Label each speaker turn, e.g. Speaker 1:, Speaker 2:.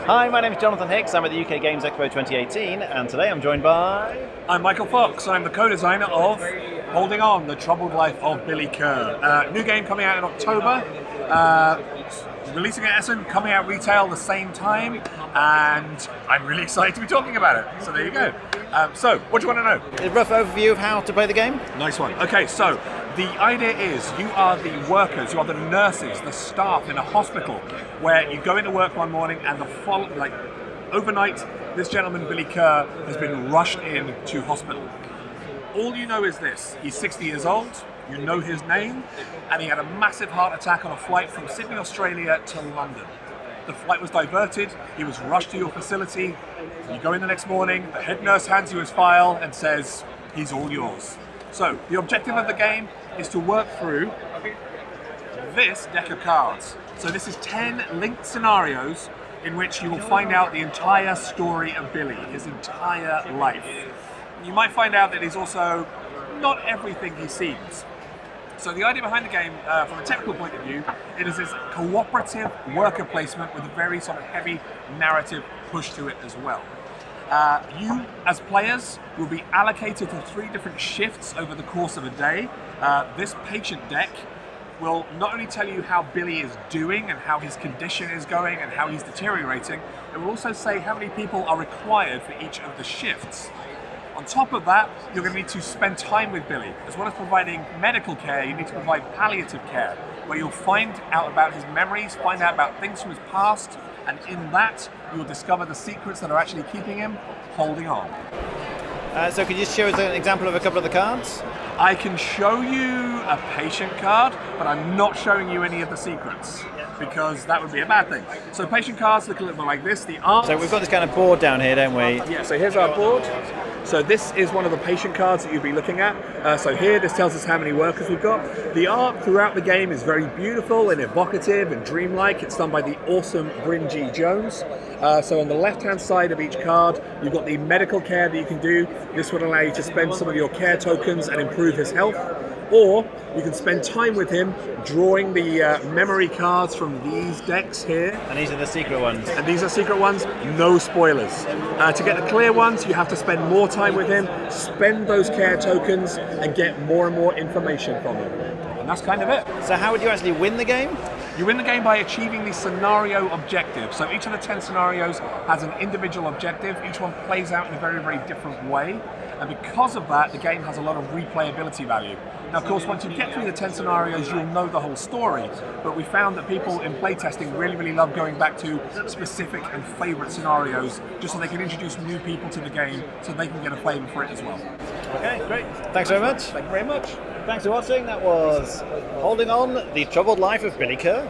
Speaker 1: Hi, my name is Jonathan Hicks. I'm at the UK Games Expo 2018, and today I'm joined by...
Speaker 2: I'm Michael Fox. I'm the co-designer of Holding On, The Troubled Life of Billy Kerr. New game coming out in October. Releasing at Essen, coming out retail the same time, and I'm really excited to be talking about it. So there you go. So, what do you want to know?
Speaker 1: A rough overview of how to play the game?
Speaker 2: Nice one. Okay, so the idea is you are the workers, you are the nurses, the staff in a hospital where you go into work one morning and overnight, this gentleman, Billy Kerr, has been rushed in to hospital. All you know is this: he's 60 years old, you know his name, and he had a massive heart attack on a flight from Sydney, Australia to London. The flight was diverted, he was rushed to your facility, you go in the next morning, the head nurse hands you his file and says, he's all yours. So, the objective of the game is to work through this deck of cards. So this is 10 linked scenarios in which you will find out the entire story of Billy, his entire life. You might find out that he's also not everything he seems. So the idea behind the game, from a technical point of view, it is this cooperative worker placement with a very sort of heavy narrative push to it as well. You, as players, will be allocated to 3 different shifts over the course of a day. This patient deck will not only tell you how Billy is doing and how his condition is going and how he's deteriorating, it will also say how many people are required for each of the shifts. On top of that, you're going to need to spend time with Billy. As well as providing medical care, you need to provide palliative care, where you'll find out about his memories, find out about things from his past, and in that, you'll discover the secrets that are actually keeping him holding on.
Speaker 1: So could you just show us an example of a couple of the cards?
Speaker 2: I can show you a patient card, but I'm not showing you any of the secrets, because that would be a bad thing. So patient cards look a little bit like this.
Speaker 1: So we've got this kind of board down here, don't we?
Speaker 2: Yeah, so here's our board. So this is one of the patient cards that you'll be looking at. So here, this tells us how many workers we've got. The art throughout the game is very beautiful and evocative and dreamlike. It's done by the awesome Bryn G. Jones. So on the left-hand side of each card, you've got the medical care that you can do. This would allow you to spend some of your care tokens and improve his health. Or you can spend time with him drawing the memory cards from these decks here.
Speaker 1: And these are the secret ones.
Speaker 2: And these are secret ones, no spoilers. To get the clear ones, you have to spend more time with him, spend those care tokens, and get more and more information from him. And that's kind of it.
Speaker 1: So how would you actually win the game?
Speaker 2: You win the game by achieving the scenario objective. So each of the 10 scenarios has an individual objective. Each one plays out in a very, very different way. And because of that, the game has a lot of replayability value. Now, of course, once you get through the 10 scenarios, you'll know the whole story. But we found that people in playtesting really, really love going back to specific and favourite scenarios, just so they can introduce new people to the game, so they can get a flavour for it as well.
Speaker 1: Okay, great. Thanks very much.
Speaker 2: Thank you very much.
Speaker 1: Thanks for watching. That was Holding On, The Troubled Life of Billy Kerr.